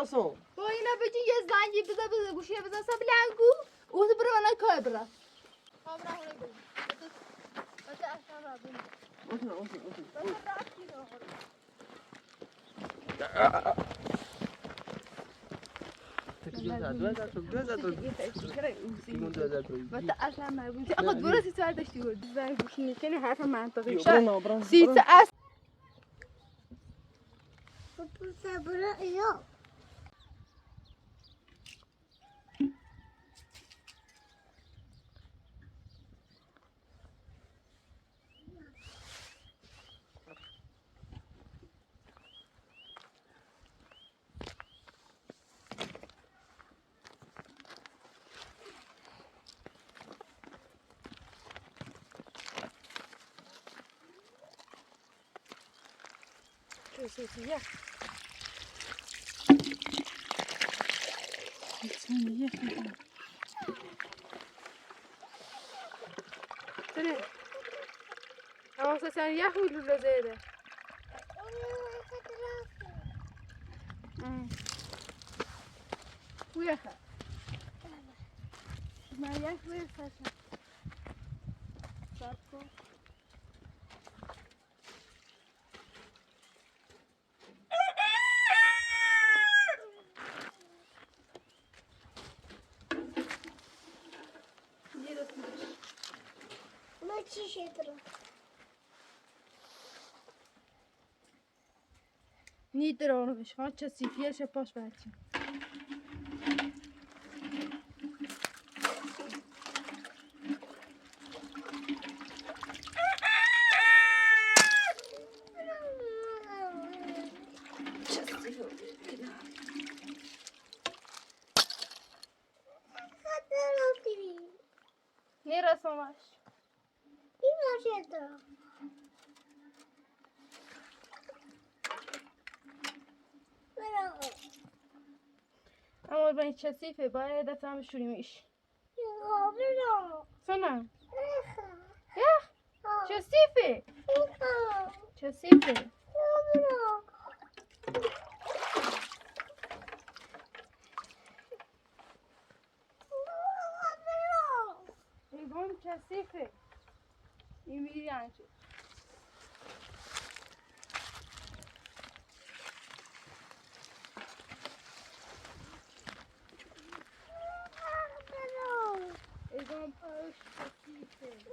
تصو تو اینا بچی یه زنگی بذار گوشی بذار سبلانگو او تو برو من کار برا کامرا هونه برو بس اصلا را برو بس راستی رو بس اصلا مربوطه اما درست سوال داشتی بود زنگ گوشی میکنی حرف منطقی شد سیت اس برو یا ثانية ترى أو ثانية ولا زيادة وياها ما ياكل فاشل صاركو ما چی شد نیدرونه بشه ها چه سیفیش پاش بچه نیرسمش این ماشه اما با این چه سیفه باید دفعه شوریمش سنم یخ چه سیفه چه سیفه ایگون چه سیفه این میری انچه ایگون پاش چه سیفه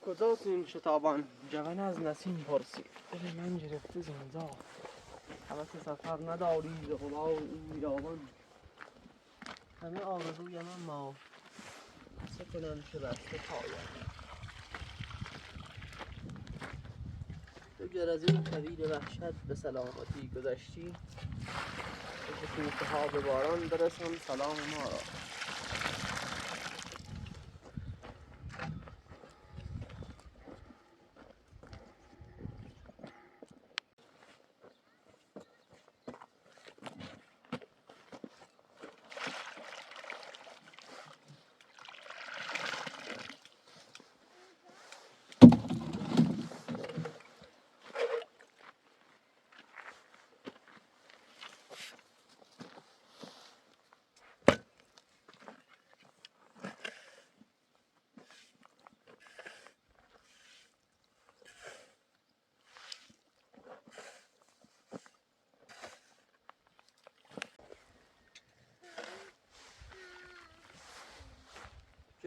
کجاتون شتابان جوان از نسیم پرسی دل من گرفته زنزا حوث سفر نداری ز غبار این بیابان همه آرزوی من ما چه کنم که بسته پایم بگر از این کویر وحشت به سلامتی گذشتی به شکوفه ها به باران برسان سلام ما را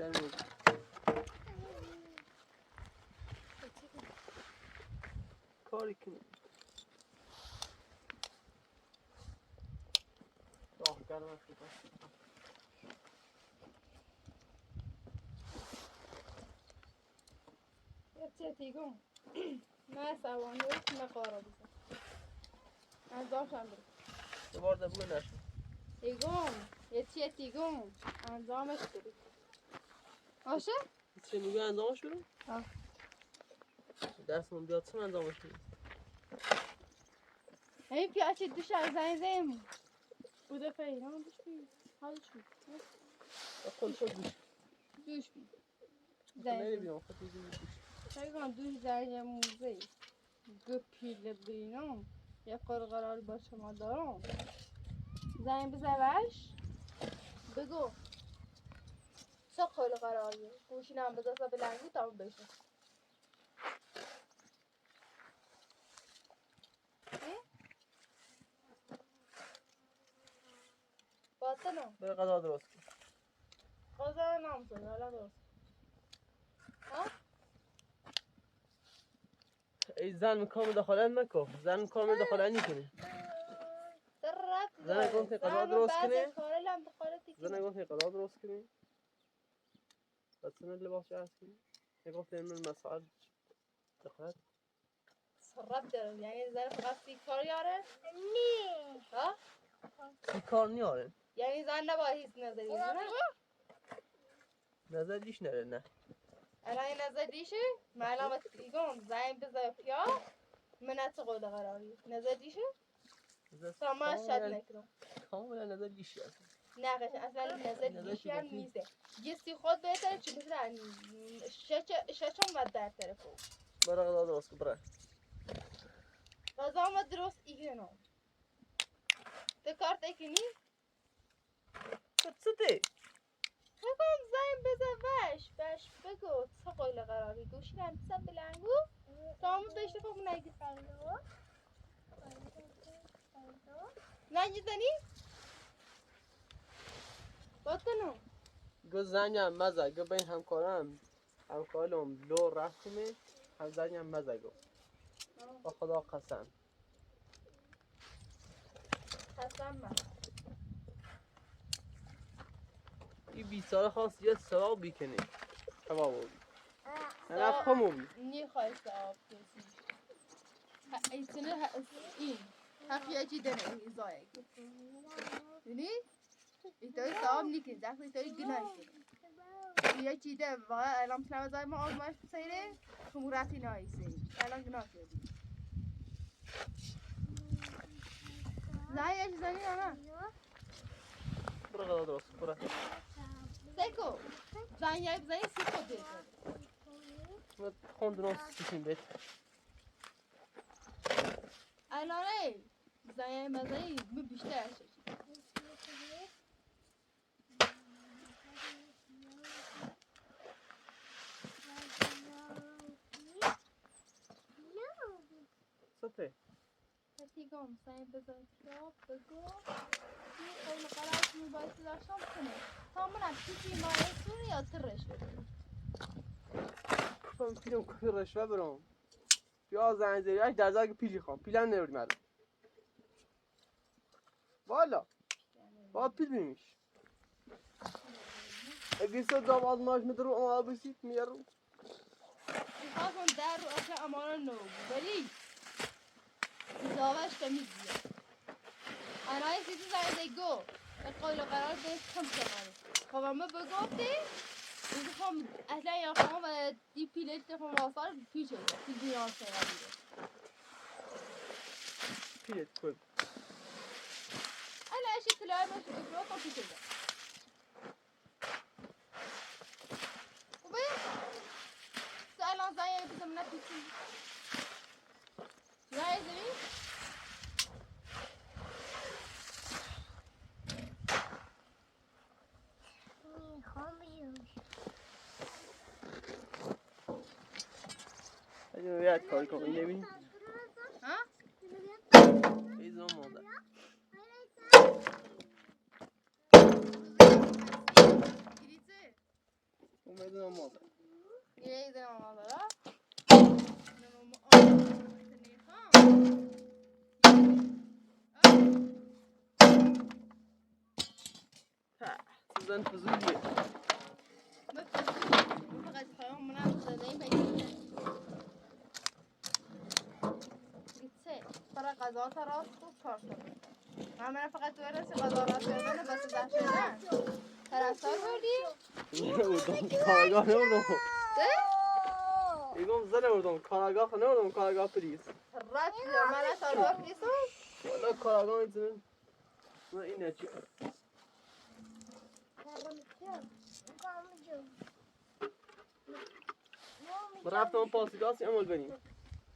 جنوب کاری کنیم راه گرم است یه تیگم نه سوانه نه قارا بزن از داشتم بریم دوبار دبوه نشد تیگم یه تیگم انجامش بریم باشه؟ چه میگه انجامش بریم؟ ها دستمون بیاد چون انجامش بریم این پیاچه دوش از زنیم بوده فیران دوش بیم حالش بیم خود دوش دوش بیم نری بیام خود دوش تیگم دوش زنیم موزه گپیل بینم یه قرقراری با شما دارم زنگ بزنش بگو چه قرقراریه گوشینم بذار بلنگو تمام بشه باطنم بره غذا درست کن غذا نامزد حالا درست ها؟ ای زن کامل دخالت نکن زن کامل دخالت نکنه زن گفت غذا درست کنه زن گفت غذا درست کنه بس من لباس جهز کنه گفت من مسائل دخالت سرب داره یعنی زن فقط سیکار یاره؟ نه ها؟ سیکار نیاره یعنی زن نباید هیچ نظری بزنه؟ نظر دیش نره نه الان این نظر دیشه؟ من الان بگم زن بزن پیا منت قول قراری نظر دیشه؟ تا من شد نکنم کاملا نظر دیشی هست نه قشن اصلا نظر دیشی هم نیسته جستی خود بهتره چه مثلا ششم و در طرف برای غذا درست کن برای غذا ما درست ایگنم تو کارت اکنی؟ چطه؟ بگم زن بزن بش بگو چه قول قراری گوشی هم بزن بلنگو تا همون بشته فهم نگی نگی زنی؟ باطنم گو زنیم مزه گو بین همکارم لو رفتمه هم زنیم مزه گو با خدا قسم من این بیچاره خواست یه سواب بیکنه سواب بودی نه خمو بی نیخوای سواب کسی این حقی اجی دنه این زایگ یعنی؟ ایتایی سواب نیکنی زخت ایتایی گناه کنی یه چیده واقعا الان پناه زای ما آزمایش بسیره خمورتی نایسه الان گناه کردی زنی اجی زنی یا نه؟ برو غذا درست برو سیکو زنی یا بزنی سیکو دیگه خون درست کشیم بیت الان ای زنی مزنی می بیشتر شد سطح تیگم سعی بزن کیا بگو این قول قرارش میبایستی داشتم کنه تا من از چیزی مایه سوری یا ترش بکنی خواهم پیلم کنی رشوه برام بیا زنجیریش در زاگ پیلی خواهم پیلم نمیدی مرد والا با پیل بیمیش اگه سه داماد ماش میدرو اما بسید میارو میخواستم در رو اصلا امان نو ولی داوش تمیز بیاد انا یه چیزی زنده گو قول و قرار بهش کم کنم خب اما بگفتی میخوام اصلا یا خواهم و دی پیلت تخم واسار پیچه پیل بیان سنگه پیلت کن انا اشی کلای باشه بگرو کن پیچه خوبه؟ الان زنی بزم نپیچی زنی زمین؟ میخوام بیام اگه باید کاری کنم این نبینی ها؟ ایزا مادر گریزه؟ میدونم مادر یه دیدم مادر ها؟ نمو نمیخوام سوزن فضولیه فقط خواهم منم زده این بگیره گیتسه برای قضا تا راست خوب کار شده من فقط تو رسی قضا راست کردن بس ده شدن پرستار بردی؟ نمیدونم کارگاه نمیدونم ده؟ ایگم زن نمیدونم کارگاه نمیدونم کارگاه پلیس رد بیار من کارگاه پلیسم والا کارگاه میتونم نه این نچی رفتم پاسگاهی عمل بریم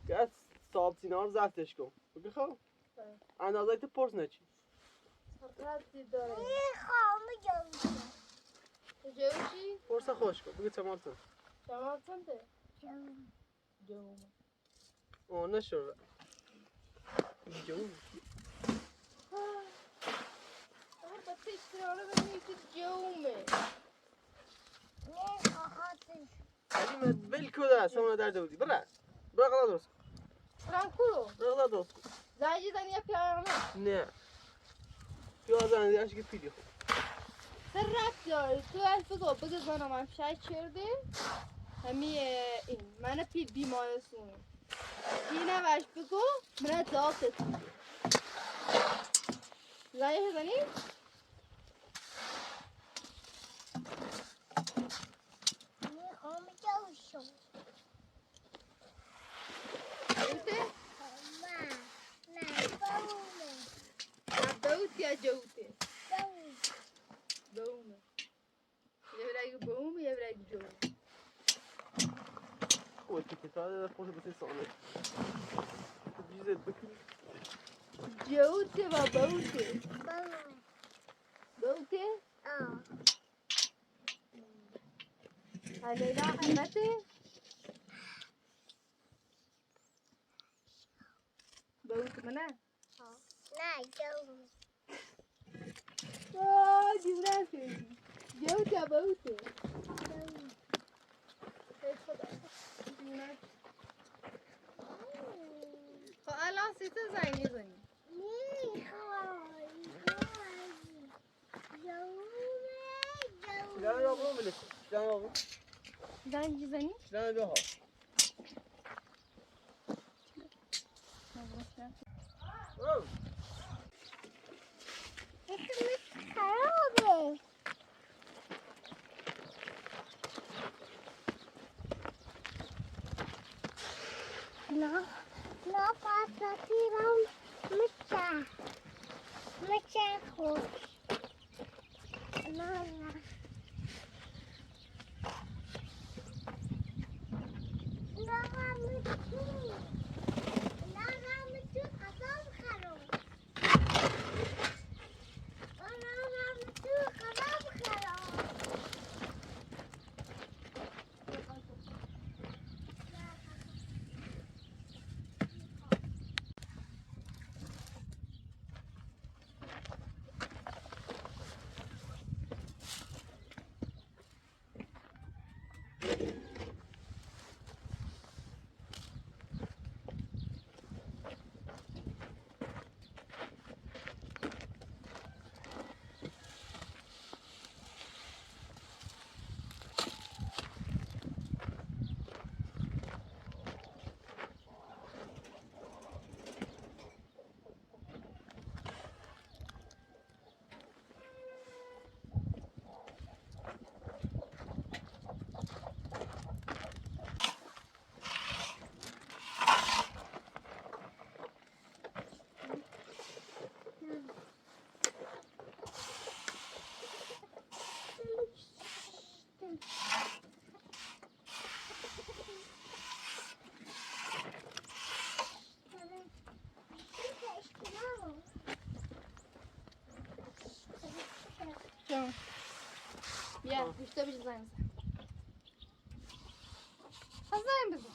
که از صاحب سینه رو زفتش کن بگه خب اندازه تو پرس نچی ردی داره میخوام بیام جوشی؟ پرس خوش کن بگه چمارتون شما چنده؟ جوم آه نشور جون بچه اشتراره ببینید که جومه میخوادش حلیمه بل کده سمونه در دودی برا قضا درست فرانکولو قضا درست زنجی زنی یا پیانه نه پیاز اندیش که پیلی خود سر رفت داری تو از بگو زنم هم شاید چرده همی این من پیل بیمارستون اینه وش بگو من داستت زنی بزنی؟ میخوام جوشم جوته؟ نه بومه دوت یا جوته؟ بوم دومه یه برای بوم یه برای جوم خود که کتاب خود بسی سامه جیزت بکنی جوته و بوته بومه بوته؟ آه هلینا حمته؟ بوت منه؟ نه جوم دیوره کردی جوت یا بوته؟ بوم خدا خب الان سی تا زنی زنی شلانه یا برو بلکن شلانه یا برو زنی زنی؟ شلانه بیا ها برو خرابه نه پاساتیرم میچه خوش نه تمام بیا گوشته بشه زنگ بزن زنگ بزن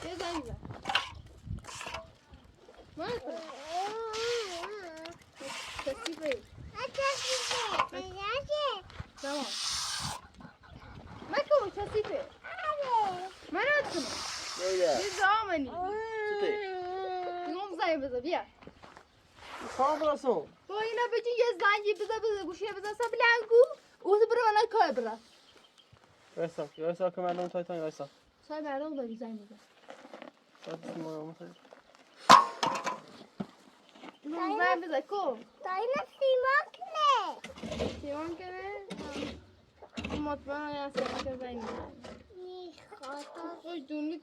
یه زنگ بزن تصیفه تمام مکو تصیفه من اتکنم بیده یه زامنی چطه؟ نوم زنگ بزن بیا خواه برسون با اینا بجی یه زنگی بزن گوشیه بزن سب لنگو او تو برو من کار برم وایسا که مردم تایتان وایسا سای مردم داری زنگ بزن ساعت سیمان متاید نوم زنگ بزن کو سیمان کنه مطمئن یا سیمان که زنگ بزن اوی دونی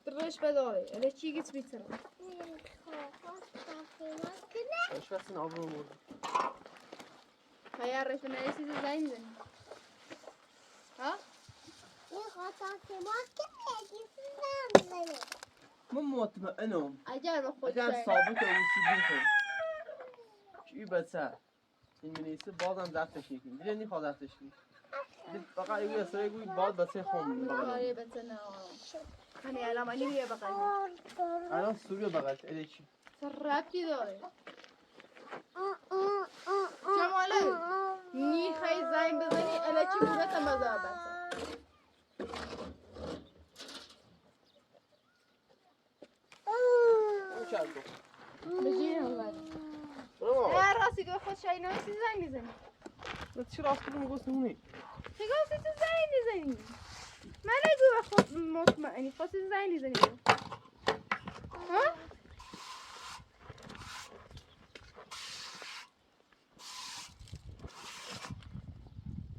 رش بداره اله چی گیت بیترم باش بسین آب رو مرد هیا رش بنویسی زنگ بزنی ها من مطمئنم اگر به خود اگر شاید ثابت اوسی بخون چی بسر این منیسه بازم زفتش نکنیم دیگه نیخواد زفتش کنیم فقط ایگوی اصلا ایگوی باد بسه خون آره بغلم بتنه هنی علام هنی بیه بقیل الان سوریو بغلت اله چی ربطی داره جماله میخوای زنگ بزنی اله چی بودت مزار بسه اون چند دو بجی هم برو هر راستی که خود شایی نویسی زنگ میزنی چی راست بگم گوست نمونی چگاه سی تو زنگ میزنی من نگو به خود مطمئنی خواستی زنگ میزنی ها؟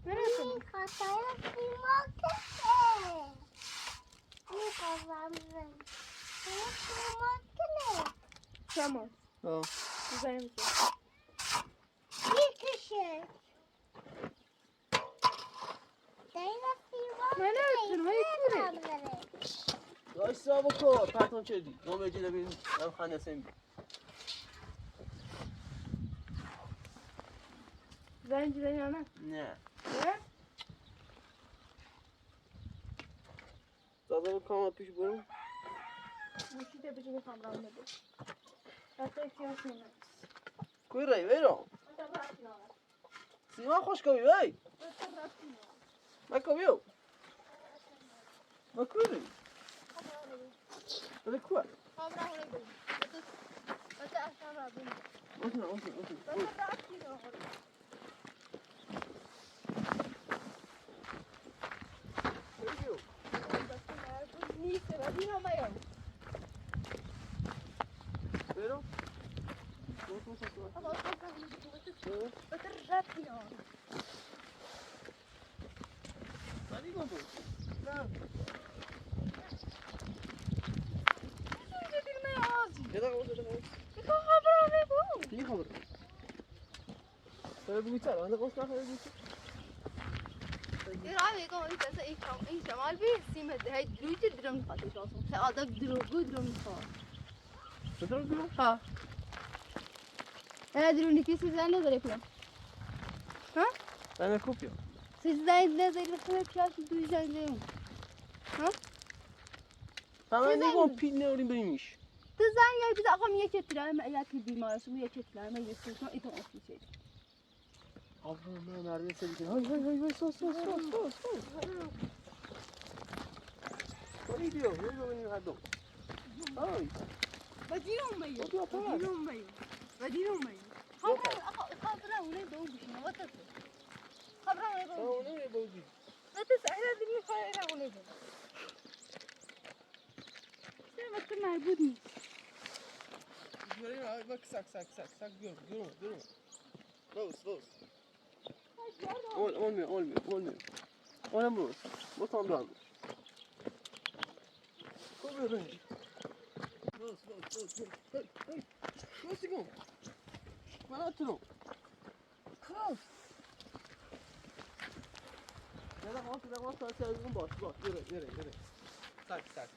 من شما زنگ میزنی من نمیتونم های کوره وایسا بکن پتون چه دی نو بجی ببین من خانه سیم زنگ میزنی یا نه؟ نه نه؟ دادا بکنم پیش برم موشیده بجی میخوام رام بده حتی احتیاج نمید کوی رای ویرم سیما خوش کوی وی ما کویو ما کوی رای بده کوه خب راه رو بگیم بده اصلا را بگیم اوتنا بده رفتی راه رو کویو بده مرد نیست بدی هم بیام ویرم بده رفتی راه مانی گم بود نه یه دقیقه چی خبر تو بگو چرا من قصد نخواه بگو این راه میگم این شمال بی سیمه ده های دروی درم خواهد شاسم خیلی آدم دروگو درم خواهد چطور بگو ها انا دروني كيس زين نظري فيهم ها انا كوبيو سيز زين نظري فيهم كلاس دوي زين زين ها فما نيجون بين نورين بريمش تزين يا بيز أقام يكتلا ما يأكل بيمار سو يكتلا ما يسوسون إتو أصلي شيء الله ما نعرف سيدي هاي صوص ولي ديو من هذا هاي بدينهم مايو بدينهم مايو خبره ولا دوبش ما وتسه خبره ولا دوبش ولا بودي لا تسأل هذه خبره ولا دوبش ما كنا عبودني جوري بك ساك جورو بوس اول مي انا بوس بطن دام كوبي رنج بوس هاي بوس يقوم ما نتنو خلاص يلا خلاص ساك ساك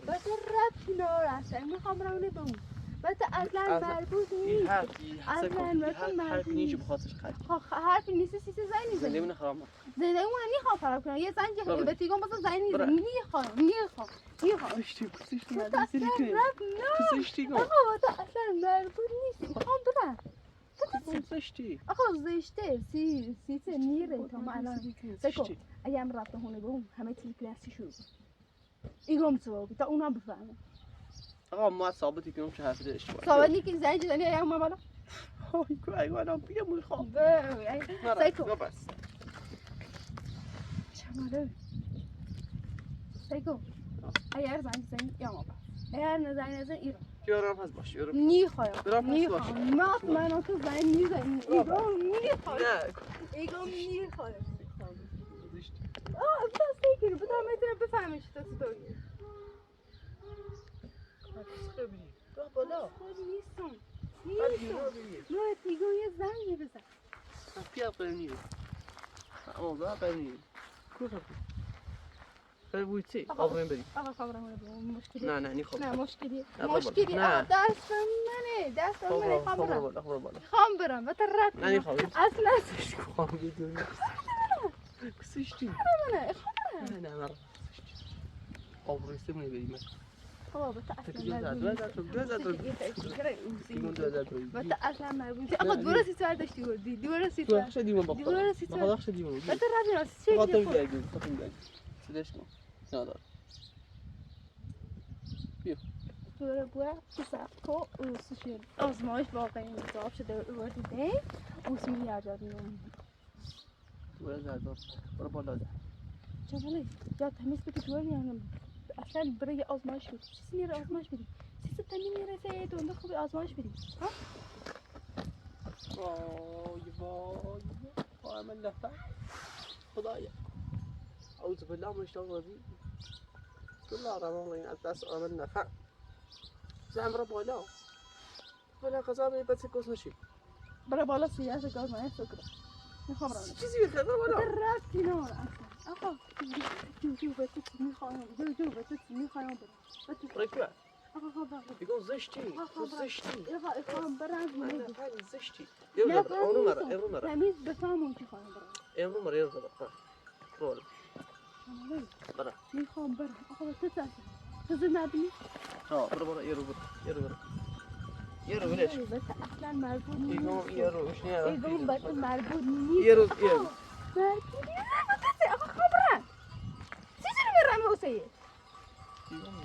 بس ربطی نارسته میخوام رونه بمون بس اصلا مربوط نیست اصلا حرف نیست بخاطرش حرفی نیست سیسی زنی زنده من خراب زنده اون نمیخوام خراب کنم یه زن به تیگم بس زنی میخوام کسشتی اصلا ربط آقا اصلا مربوط نیست میخوام برم کسشتی آقا زشته سیسه میره تا من الان بکن اگه من رفتم هونه بوم همه چیز پلاسی شروع ایگم تو تا اونا بفهمه آقا ما ثابتی کنم چه حرفی داشت ثابت نیست که زنی زنی اگه ما بالا اگه انا بیا میخوام سایکو بس چماله سایکو اگر زنی یا ما اگر نزنی ایران یارم هست باش یارم میخوام من تو زنی میزنی ایگم میخوام بس دیگه بودم میتونم بفهمش تو چطوری برو بالا نیستم نه تیگو یه زنگ بزن بیا قرنیه آقا قرنیه کجا بوی چی آقا بریم آقا خبرم مشکلی نه نیخوام نه مشکلی آقا دست منه خبرم خام برم بهتر رد نه نیخوام اصلا خام بدون کسیشتی نه مرا آبروی سمونه بریم بابا بتا اصلا مربوطی آقا دور سی ساعت داشتی بودی دور سی ساعت شدی من بخدا دور سی ساعت شدی من بتا رابی راست چی خاطر بیاگیم سدش کن ندار بیا دور بوا ساعتو سوشیال آزمایش واقعی انتخاب شده وردی اسمی یادم دور زدم برو بالا چطوری یا تمیز بده دور میانم اصلا برای آزمایش بدی چیزی میره آزمایش بدی چیزی تنی میرسه دنده خوبی آزمایش بدی ها وای من نفع خدایا اعوذ بالله من الشیطان الرجیم بسم الله الرحمن الرحیم از دست آمد نفع زن برو بالا قضا به بچه کس نشیم برای بالا سیاست گاز من سکر میخوام راه چیزی بخیر برو بالا رفتی نه آقا جو به تو میخوام برای که آقا بگم زشتی خواهم برم زشتی امرو مرا تمیز بفهمم که خواهم برم امرو مرا برو برا میخوام برم آقا تو تازه نبینی برو برو یه رو ولش اصلا مربوط نیست یه رو ایگون بس مربوط نیست یه رو آقا خبرم چی میرم حسین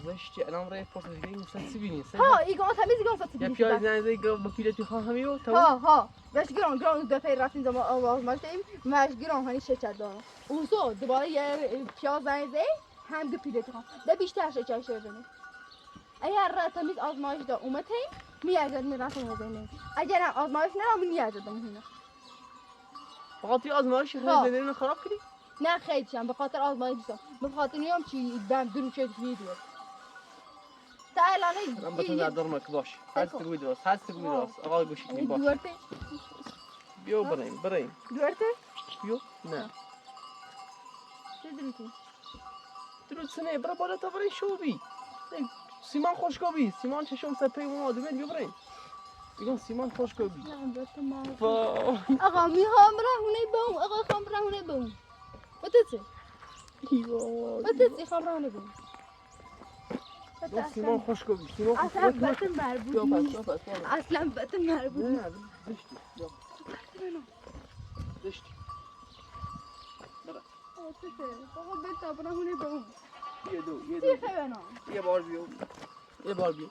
زشتی الان رای پرسش دیگه مستی بینی ها ایگون تمیز ایگون مستی بینی یا پیاز نزدی با پیلتی خواهمیو ها باش گران دفعه رفتیم زمان آواز ماشتیم ماش گران هنی شچت دارم اوزو دوباره یه پیاز نزدی هم دو پیلتی خواهم ده بیشتر شچت شدنی اگر تمیز آزمایش دا اومدیم میارزد میرسم بزنیم اگر آزمایش نرم میارزدم هینا بخاطر آزمایش زندگی خراب کردی نه خیلیشم به خاطر آزمایش داشتم به خاطر نیام چی دم درو شد ویدیو تا الان من بتونم دارم که باش هست درست آقا گوشی کنی باش دوارته بیو بریم دوارته بیو نه چه دروتی درست نه برا بالا تا برای شو بی سیمان خوشگابی سیمان چشم سپه اون آدمه بیو بریم بگم سیمان خوشگابی آقا میخوام رهونه بوم آقا خواهم رهونه بوم بتوچه بتوچه خواهم رهونه بوم سیمان خوشگابی سیمان اصلا بط مربوط نیست اصلا بط مربوط نیست نه زشتی برا آقا بتا برهونه بوم یه بار بیو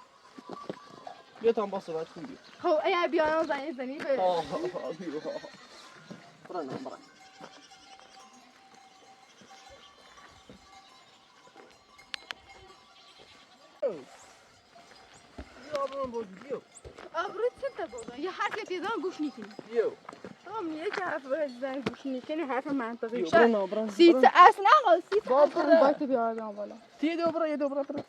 بیا تا هم با صحبت کنی بیو خب اگر بیانم زنی به بیو برای آبروم بودی بیو آبروت چه تا بودن یه حرف یه پیزان گوش نیکنی بیو آقا میگه که حرف زن گوش میکنی حرف منطقی برو شد نه برو سیت اصلا آقا سیت بابا اصلا بره. باید بیارم بالا یه دو برو باشه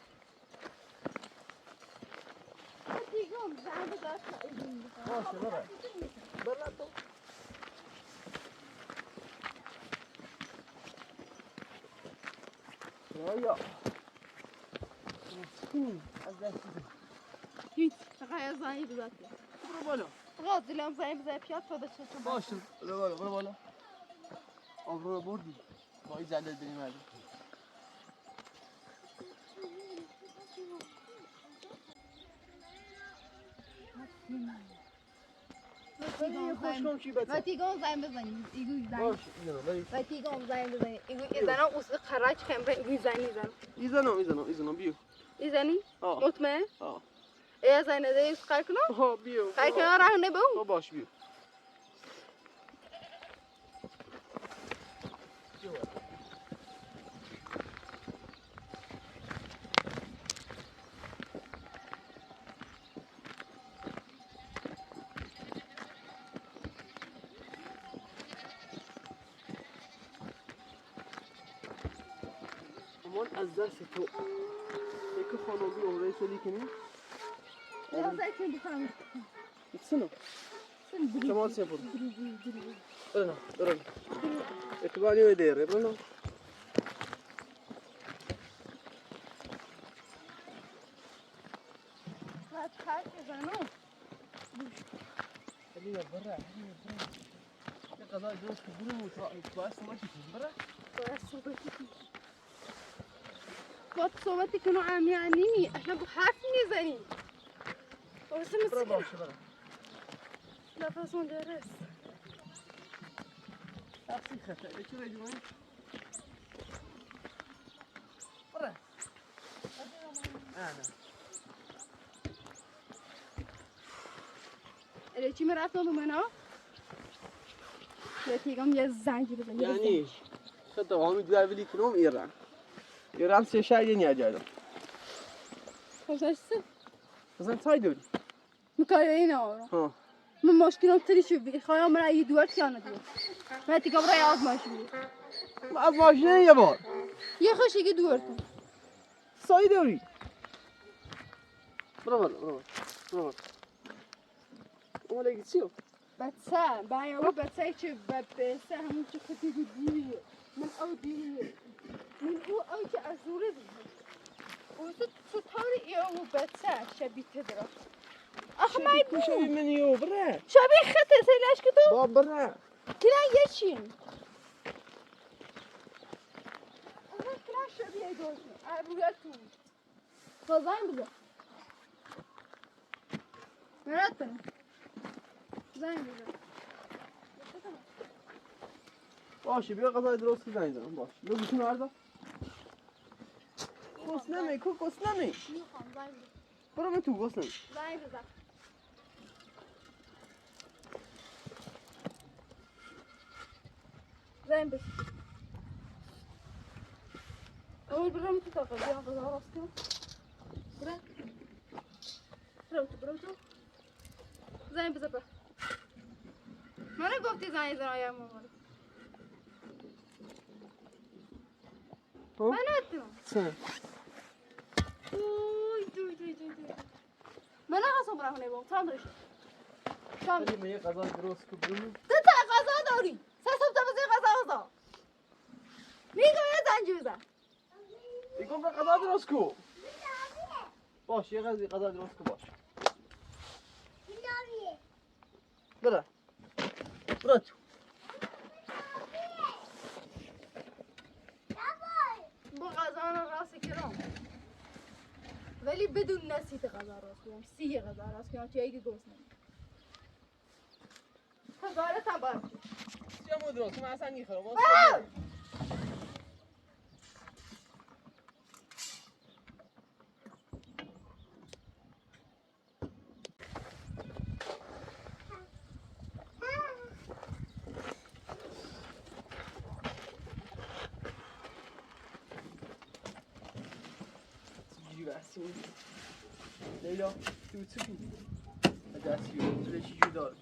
برو برو تو یا از دست هیچ فقط زنی بزد برو بالا آقا دلم زنی بزد پیاد تو به چشم باشه برو بالا آبرو رو بردی با این زلل بریم علی و تیگام زنی بزنیم ایگو زنی باشه ایزنو بریم و تیگام زنی بزنیم ایگو ایزنم اوست خراج خمره ایگو زنی ایزنو بیو ایزنی؟ آه مطمئن؟ آه ای زنی ده ایست خر کنم؟ آه بیو خر کنم راه نبود؟ باش بیو امان از دست تو یک خانومی عمره سالی کنی؟ یا زنی کن بفهم ایتسنو کمال سیم برو برو اتباعی و دیره برو بعد خر کنم خلينا برا يا قضاء جوز كبروا وتواصل ماشي برا باید صحبتی کنو عم یعنی احنا با حرف میزنیم بس برا مسكين باشه برا لا فاصون درس تاكسي خطا ايش رجعوا برا انا اللي چی مرفتم دو منو یا تیگم یه زنجی بزنی يعني خطا وهم يدوا لي كلهم ایران سه شاید نیاجادم خوششت مثلا تای داری مکایه این آورم ها من مشکلم تری شو بی خواهم من یه دوار کیانه دیو من تیگم برای آز ماشین ما از ماشینه یه بار یه خوشی دوار کن سای داری برو اون چیو بچه باید بچه چه بچه همون چه خطی دیو من او دیو من او چه ازوره دیو و تو طوری او بچه شبیه تدرا آخه ما شبیه منیو برا شبیه خطه سیلش که تو با برا کلا یه چین اما کلا شبیه دوشن رویت تو تو زن بزن مرد کنم زن بزن باشه بیا غذای درست که زنگ زنم باشه بگو چون هردا کس نمی میخوام زن بزن برو من تو کس نمی زن بزن زن بزن اول برام تو تاقل بیا غذا راست کن برو تو زن بزن برو من گفتی زن بزن آیم مامانو من اتم سنه دوی من نخواستم برام نبام تام درش تام ولی من یه غذای درست که برو تو تا غذا داری سه تا بزن غذا میگم یه زنجی بزن بگم به غذا درست کو باش یه غذا درست کو باش برو تو با غذا رو راست کردم ولی بدون نسیت غذا راست کردم سی غذا راست کردم چه ایگه گوست نمید تا گارت هم باید چه مو درست من اصلا نیخورم لیلا تو چی کنی؟ دستی رو چی جو دار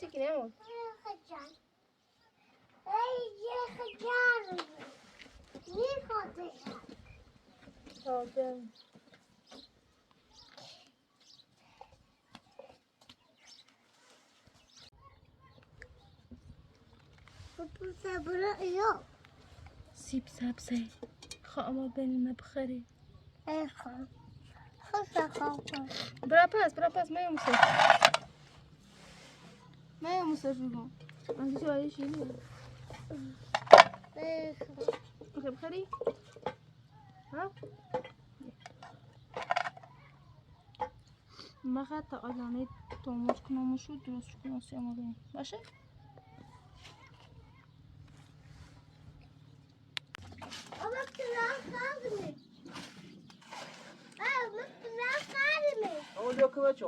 هتيجي نعمل حاضر. سيب سبسه خامه بين مبخري برا باس ما يمسك ما يمسك فيهم انت شو اي شيء بخري ها ما خاطر آدمی توموز کنم شو درست کنم سیامو باشه اونجا که بچه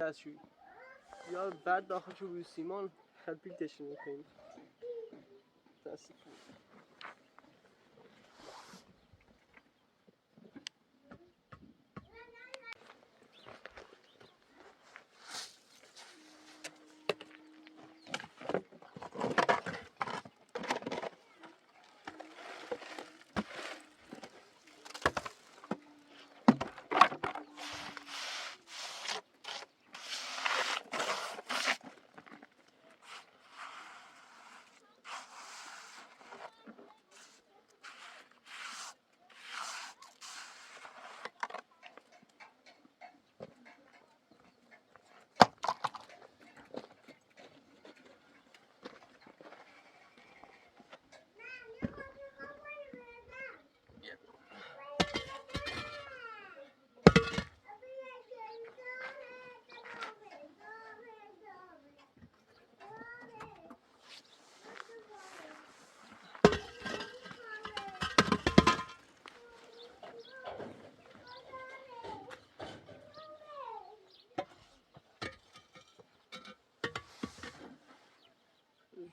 دستشویی یا بعد داخلش روی سیمان تلپیتش میکنیم دست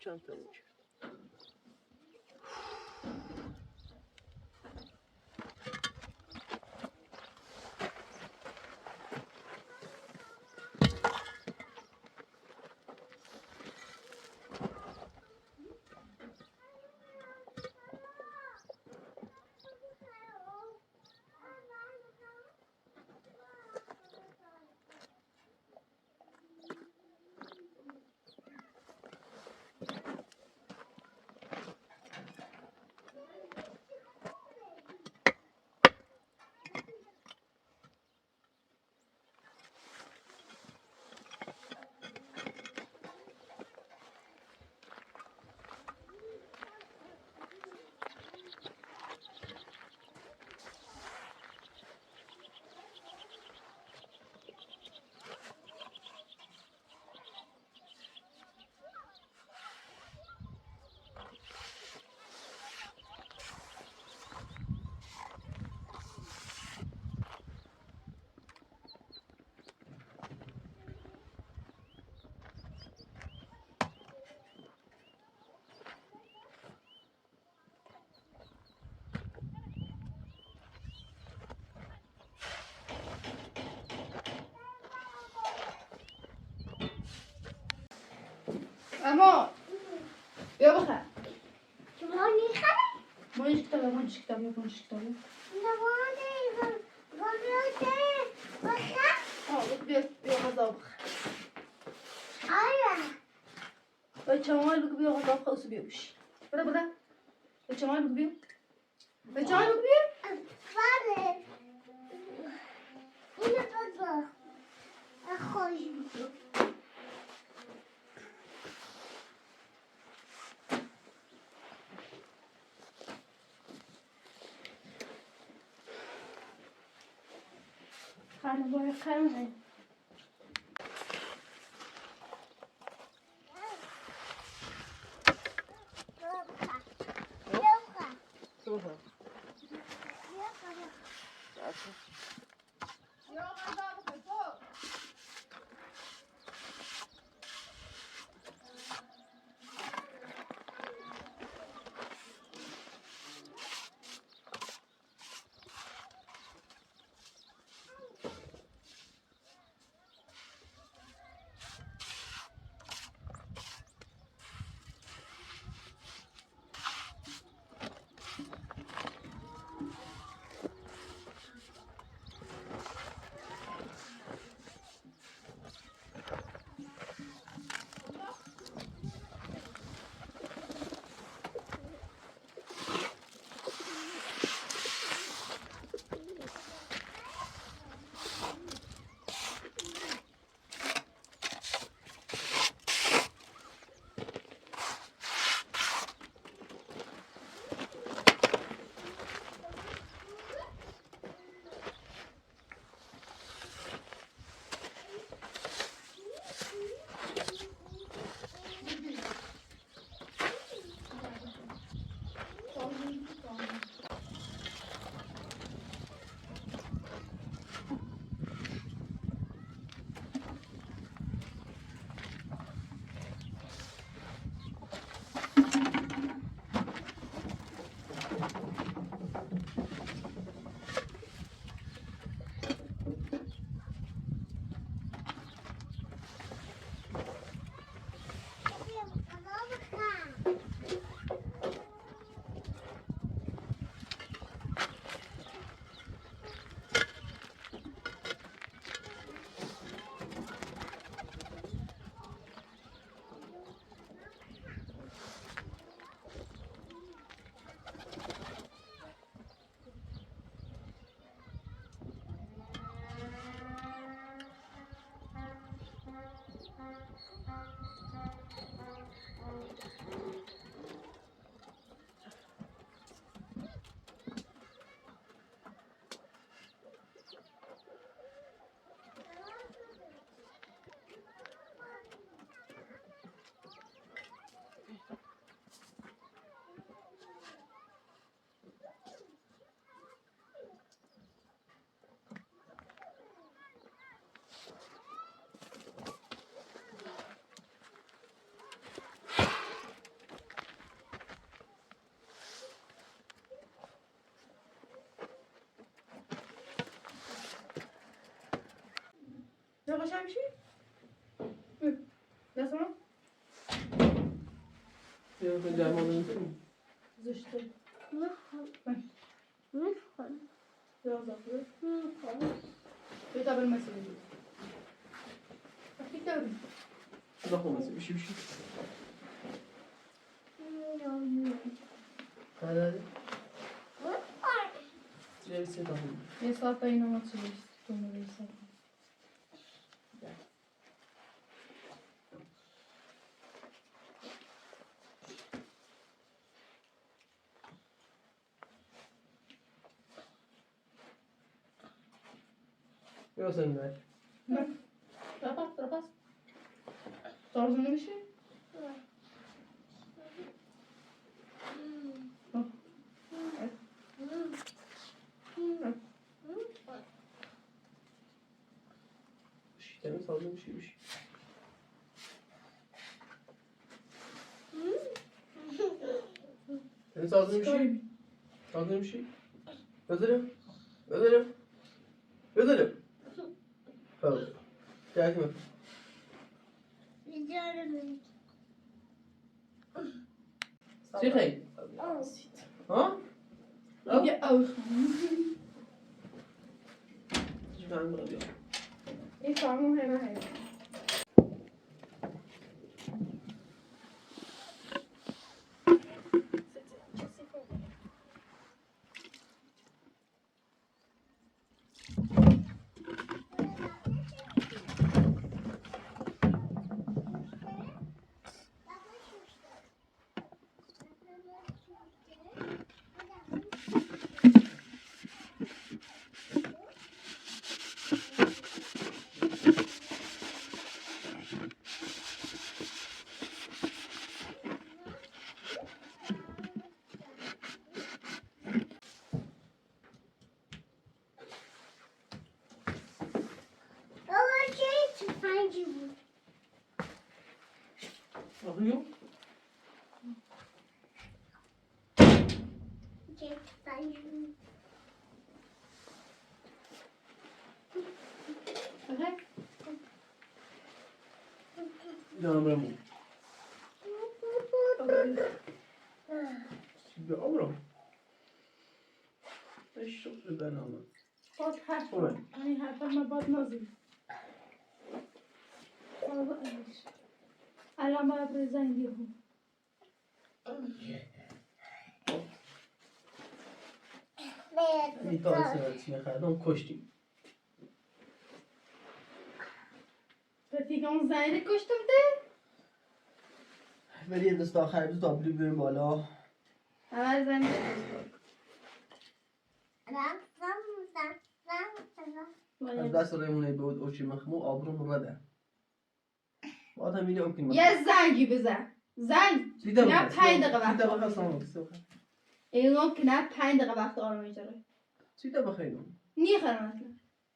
چند تا میکرد. اما بیا بخر. جوانی خرید. منش کتاب یا منش کتاب. جوانی گذاشته. بیا غذا بخر. آیا. بچه مال بگو بیا غذا بخر و بیا بشی. بده. بچه مال بگو بیا. بچه مال بگو بیا. بله. اینو بذار. خوش بود. خانه باید خانه. تو بخور. یا غذا بخور تو. خوشم میشی؟ دست من؟ بیا که جمع بزنیم. زشته. میخوام. یا زفره. بیا تا بریم مسئله دید. اکی داریم. نخون بسی بشی بشی. بله. چه سه تا بود؟ یه ساعت تا اینو ما چه بیست تو میرسه. بیا سن بر. نه. تراپاس. تارزو نمیشه؟ بشی تمام سازم بشی بشی. تمام سازم بشی. سازم بشی. بذارم. بذارم. بذارم. خب. جایی من. چی خیلی؟ ها؟ یه اوه. چی فهم بیا. این فهمون همه. آخیو؟ جانم رمون. به عمرم. ايش شغل البرنامج؟ باد حرف این حرف ما باد نازی. الان باید بزنیم دیگه. این تا استراتژی خردم کشتیم. تو دیگه اون زنی کشتم ده؟ ولی یه دست آخر بود دابلی بریم بالا. اول زنی از دست ریمونه بود اوچی مخمو آبروم رده. بعد هم اینو ممکن. یه زنگی بزن. زنگ. نه 5 دقیقه وقت. سیدا بخیر. اینو که نه 5 دقیقه وقت آرامش داره. سیدا بخیر. نیخرم اصلا.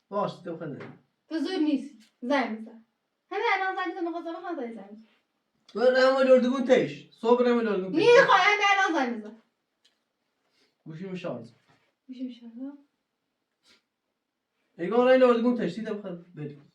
باش سیدا بخیر. تو زود نیست. زنگ بزن. همه الان زنگ تو میخواستم بخوام زنگ. تو رام لردگون تیش. صبح رام لردگون تیش. نیخوام الان زنگ بزن. گوشی مشارز. میشه میشه. ایگان رام لردگون تیش سیدا بخیر. بریم.